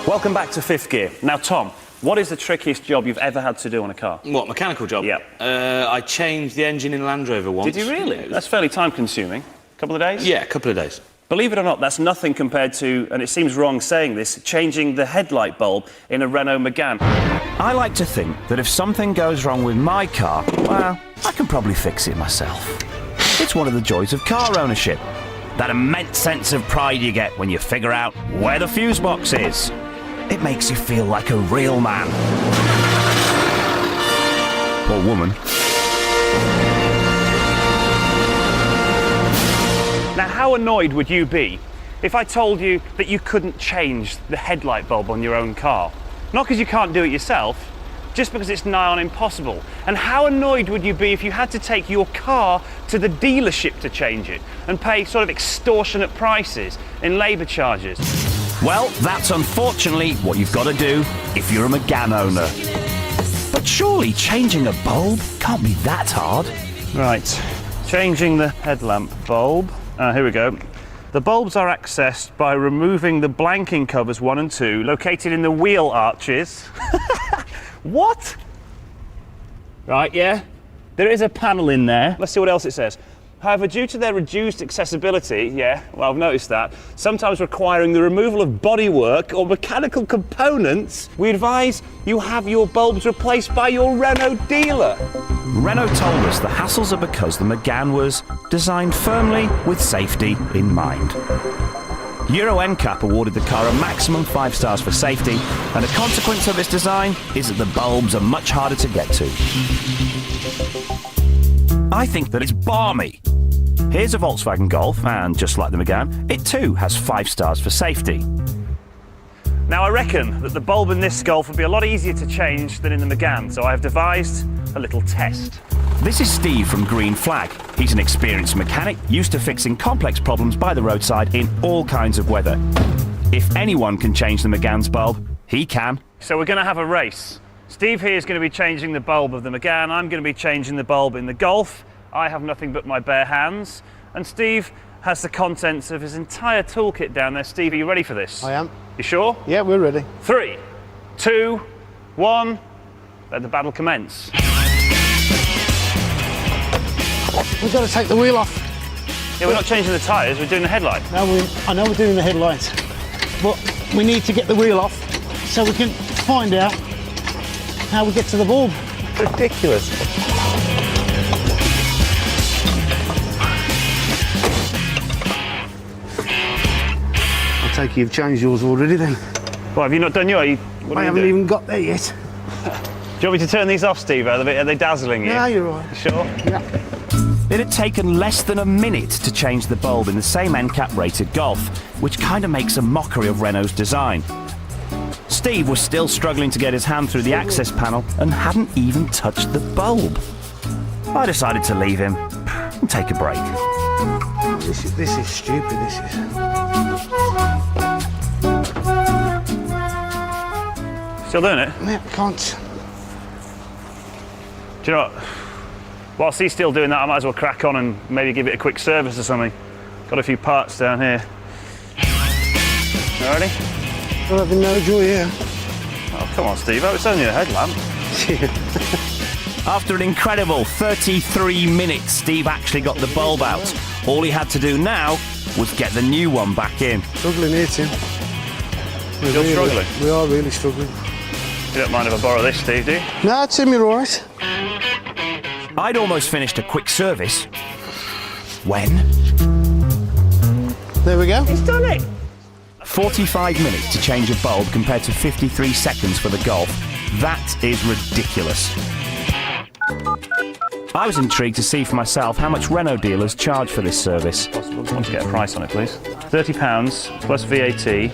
Welcome back to Fifth Gear. Now, Tom, what is the trickiest job you've ever had to do on a car? What, mechanical job? Yeah. I changed the engine in a Land Rover once. Did you really? Yeah, That's fairly time-consuming. A couple of days? Yeah, a couple of days. Believe it or not, that's nothing compared to, and it seems wrong saying this, changing the headlight bulb in a Renault Megane. I like to think that if something goes wrong with my car, well, I can probably fix it myself. It's one of the joys of car ownership. That immense sense of pride you get when you figure out where the fuse box is. It makes you feel like a real man. Or woman. Now, how annoyed would you be if I told you that you couldn't change the headlight bulb on your own car? Not because you can't do it yourself, just because it's nigh on impossible. And how annoyed would you be if you had to take your car to the dealership to change it and pay sort of extortionate prices in labour charges? Well, that's unfortunately what you've got to do if you're a Megane owner. But surely changing a bulb can't be that hard. Right, changing the headlamp bulb. Here we go. The bulbs are accessed by removing the blanking covers 1 and 2, located in the wheel arches. What? Right, yeah. There is a panel in there. Let's see what else it says. However, due to their reduced accessibility, yeah, well, I've noticed that, sometimes requiring the removal of bodywork or mechanical components, we advise you have your bulbs replaced by your Renault dealer. Renault told us the hassles are because the Megane was designed firmly with safety in mind. Euro NCAP awarded the car a maximum 5 stars for safety, and a consequence of its design is that the bulbs are much harder to get to. I think that it's balmy. Here's a Volkswagen Golf, and just like the Megane, it too has 5 stars for safety. Now, I reckon that the bulb in this Golf would be a lot easier to change than in the Megane, so I have devised a little test. This is Steve from Green Flag. He's an experienced mechanic, used to fixing complex problems by the roadside in all kinds of weather. If anyone can change the Megane's bulb, he can. So we're going to have a race. Steve here is going to be changing the bulb of the Megane. I'm going to be changing the bulb in the Golf. I have nothing but my bare hands. And Steve has the contents of his entire toolkit down there. Steve, are you ready for this? I am. You sure? Yeah, we're ready. 3, 2, 1. Let the battle commence. We've got to take the wheel off. Yeah, we're not changing the tyres, we're doing the headlight. No, I know we're doing the headlights, but we need to get the wheel off so we can find out how we get to the bulb. Ridiculous. I take it you've changed yours already then. Well, have you not done yours? I haven't even got there yet. Do you want me to turn these off, Steve? Are they dazzling you? No, you're right. You sure? Yeah. It had taken less than a minute to change the bulb in the same NCAP rated Golf, which kind of makes a mockery of Renault's design. Steve was still struggling to get his hand through the access panel and hadn't even touched the bulb. I decided to leave him and take a break. This is stupid, this is. Still doing it? Yeah, can't. Do you know what? Whilst he's still doing that, I might as well crack on and maybe give it a quick service or something. Got a few parts down here. You ready? I'm having no joy here. Oh, come on, Steve. It's only a headlamp. After an incredible 33 minutes, Steve actually got the bulb out. All he had to do now was get the new one back in. Struggling here, Tim. You're struggling? We are really struggling. You don't mind if I borrow this, Steve, do you? No, Tim, you're all right. I'd almost finished a quick service when... There we go. He's done it! 45 minutes to change a bulb compared to 53 seconds for the Golf. That is ridiculous. I was intrigued to see for myself how much Renault dealers charge for this service. Possible. I want to get a price on it, please. £30 plus VAT,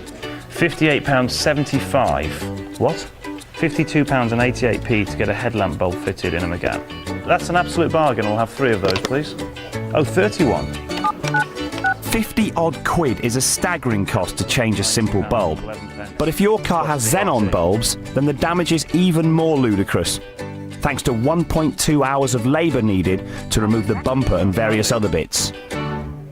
£58.75. What? £52.88p to get a headlamp bulb fitted in a Megane. That's an absolute bargain. I'll have 3 of those, please. Oh, 31. 50 odd quid is a staggering cost to change a simple bulb. But if your car has xenon bulbs, then the damage is even more ludicrous. Thanks to 1.2 hours of labour needed to remove the bumper and various other bits.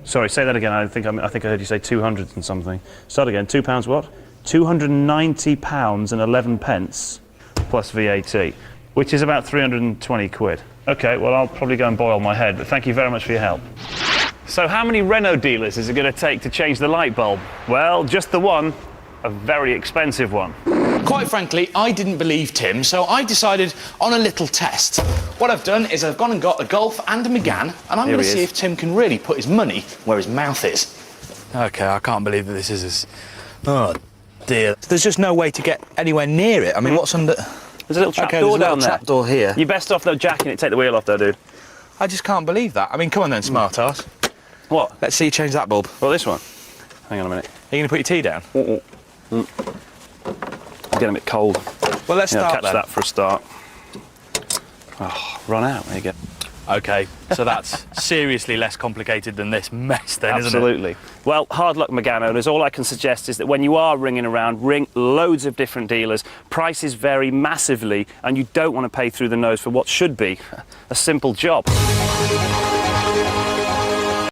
Sorry, say that again. I think I heard you say 200 and something. Start again. £2 what? £290 and 11 pence plus VAT, which is about 320 quid. Okay, well, I'll probably go and boil my head, but thank you very much for your help. So how many Renault dealers is it going to take to change the light bulb? Well, just the one, a very expensive one. Quite frankly, I didn't believe Tim, so I decided on a little test. What I've done is I've gone and got a Golf and a Megane, and I'm going to see if Tim can really put his money where his mouth is. OK, I can't believe that this is as... Oh, dear. There's just no way to get anywhere near it. I mean, what's under... There's a little trap Okay, door there's a down little there. trap door here. You're best off though jacking it, take the wheel off though, dude. I just can't believe that. I mean, come on then, smart ass. What? Let's see you change that bulb. Well, this one. Hang on a minute. Are you going to put your tea down? I'm getting a bit cold. Well, let's Yeah, start catch then. that for a start. Oh, run out. There you go. OK, so that's seriously less complicated than this mess then, isn't it? Absolutely. Well, hard luck, Megane owners. All I can suggest is that when you are ringing around, ring loads of different dealers. Prices vary massively, and you don't want to pay through the nose for what should be a simple job.